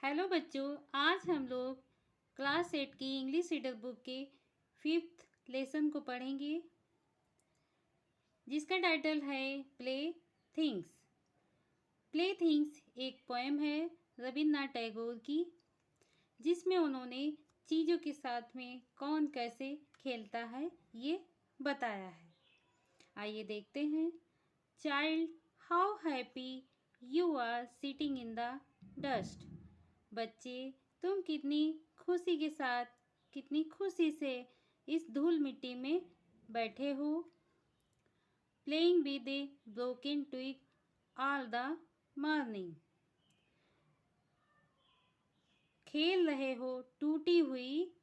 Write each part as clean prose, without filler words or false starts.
Hello बच्चों, आज हम लोग क्लास 8 की इंग्लिश रीडर बुक के 5th लेसन को पढ़ेंगे, जिसका टाइटल है प्ले थिंग्स। प्ले थिंग्स एक पोएम है रविन्द्रनाथ टैगोर की, जिसमें उन्होंने चीज़ों के साथ में कौन कैसे खेलता है ये बताया है। आइए देखते हैं। Child, how happy you are sitting in the dust. बच्चे, तुम कितनी खुशी के साथ, कितनी खुशी से इस धूल मिट्टी में बैठे हो। Playing with a broken twig all the morning. खेल रहे हो टूटी हुई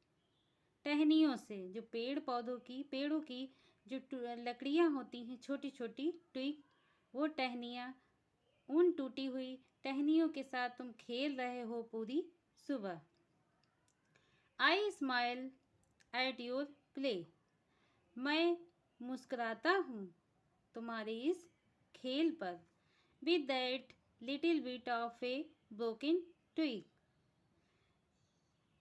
टहनियों से, जो पेड़ों की जो लकड़ियां होती हैं, छोटी छोटी ट्विग, वो टहनियाँ, उन टूटी हुई टहनियों के साथ तुम खेल रहे हो पूरी सुबह। I smile at your play. मैं मुस्कुराता हूँ तुम्हारे इस खेल पर। With that little bit of a broken twig.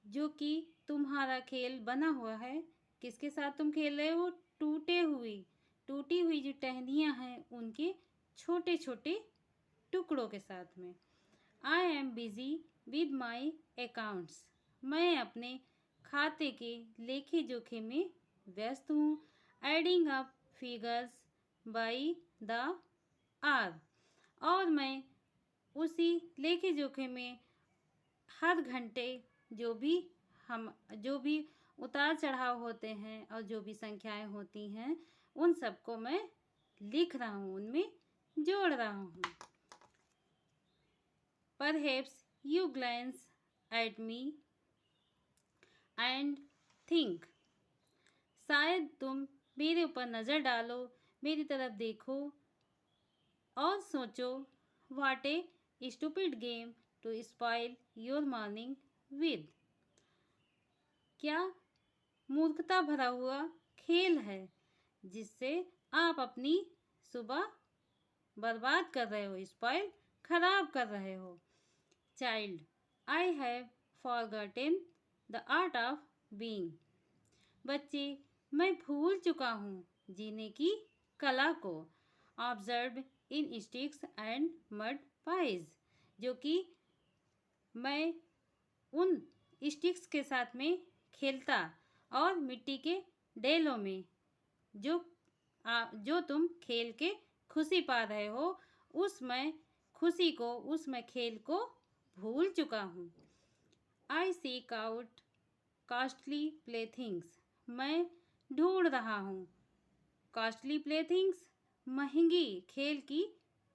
जो कि तुम्हारा खेल बना हुआ है, किसके साथ तुम खेल रहे हो? टूटी हुई जो टहनियाँ हैं उनके छोटे छोटे टुकड़ों के साथ में। I am busy with my accounts. मैं अपने खाते के लेखे जोखे में व्यस्त हूँ। Adding up figures by the hour. और मैं उसी लेखे जोखे में हर घंटे जो भी उतार चढ़ाव होते हैं और जो भी संख्याएं होती हैं, उन सबको मैं लिख रहा हूँ, उनमें जोड़ रहा हूँ। Perhaps you glance at me and think। शायद तुम मेरे ऊपर नज़र डालो, मेरी तरफ देखो और सोचो। What a stupid game to spoil your morning with। क्या मूर्खता भरा हुआ खेल है जिससे आप अपनी सुबह बर्बाद कर रहे हो, स्पॉइल, खराब कर रहे हो। Child, I have forgotten the art of being. बच्चे, मैं भूल चुका हूँ जीने की कला को। Observe in sticks and mud pies. जो कि मैं उन स्टिक्स के साथ में खेलता और मिट्टी के डेलों में जो तुम खेल के खुशी पा रहे हो, उस मैं खेल को भूल चुका हूँ। आई seek out costly play things. मैं ढूंढ रहा हूँ कॉस्टली प्ले थिंग्स, महंगी खेल की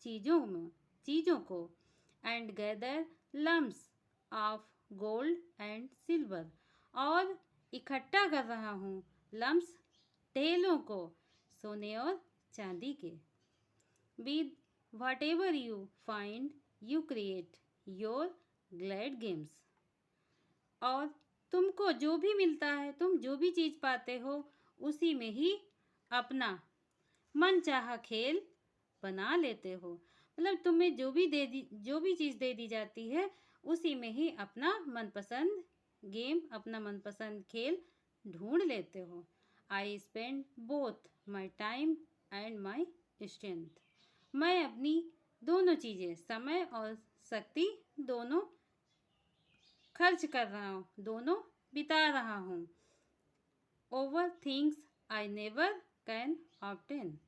चीज़ों को। And gather lumps of gold and silver. और इकट्ठा कर रहा हूँ लम्स, ढेलों को, सोने और चांदी के। With whatever you find you create your glad games। और तुमको जो भी मिलता है, तुम जो भी चीज़ पाते हो, उसी में ही अपना मनचाहा खेल बना लेते हो। मतलब तुम्हें जो भी चीज़ दे दी जाती है, उसी में ही अपना मनपसंद गेम, अपना मनपसंद खेल ढूंढ लेते हो। I spend both my time and my strength. मैं अपनी दोनों चीज़ें, समय और शक्ति, दोनों खर्च कर रहा हूँ, दोनों बिता रहा हूँ। Over things I never can obtain.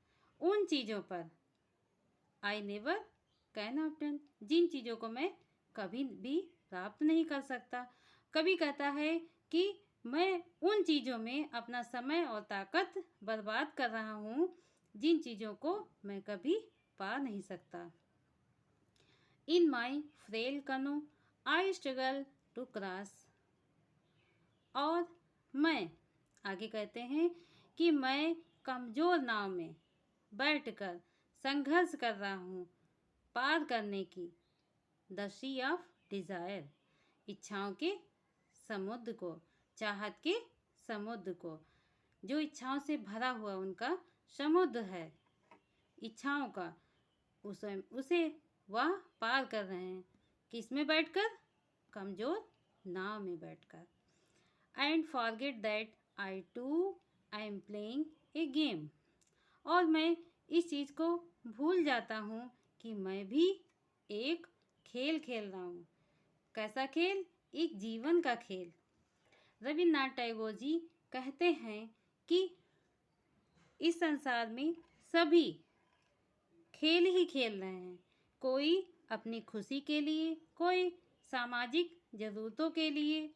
उन चीज़ों पर, आई नेवर कैन ऑब्टेन, जिन चीज़ों को मैं कभी भी प्राप्त नहीं कर सकता। कभी कहता है कि मैं उन चीज़ों में अपना समय और ताकत बर्बाद कर रहा हूँ जिन चीज़ों को मैं कभी पा नहीं सकता। इन माई फ्रेल कनो आई स्ट्रगल टू क्रॉस। और मैं, आगे कहते हैं कि मैं कमज़ोर नाव में बैठकर संघर्ष कर रहा हूँ पार करने की, द सी ऑफ डिज़ायर, इच्छाओं के समुद्र को, चाहत के समुद्र को। जो इच्छाओं से भरा हुआ उनका समुद्र है, इच्छाओं का, उसे वह पार कर रहे हैं। किस में बैठकर? कमज़ोर नाव में बैठकर। And forget that I am playing a game. और मैं इस चीज़ को भूल जाता हूँ कि मैं भी एक खेल खेल रहा हूँ। कैसा खेल? एक जीवन का खेल। रविन्द्रनाथ टैगोर जी कहते हैं कि इस संसार में सभी खेल ही खेल रहे हैं। कोई अपनी खुशी के लिए, कोई सामाजिक ज़रूरतों के लिए।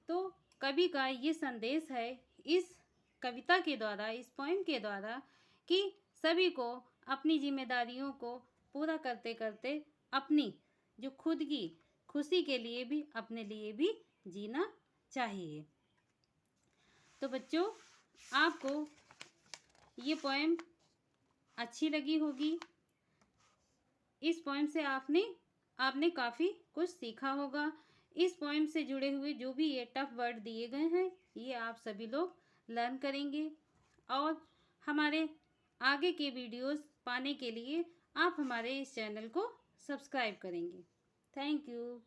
तो कवि का ये संदेश है इस कविता के द्वारा, इस पोएम के द्वारा, कि सभी को अपनी जिम्मेदारियों को पूरा करते करते अपनी जो खुद की खुशी के लिए भी, अपने लिए भी जीना चाहिए। तो बच्चों, आपको ये पोएम अच्छी लगी होगी। इस पोएम से आपने काफ़ी कुछ सीखा होगा। इस पोएम से जुड़े हुए जो भी ये टफ वर्ड दिए गए हैं, ये आप सभी लोग लर्न करेंगे। और हमारे आगे के वीडियोस पाने के लिए आप हमारे इस चैनल को सब्सक्राइब करेंगे। Thank you.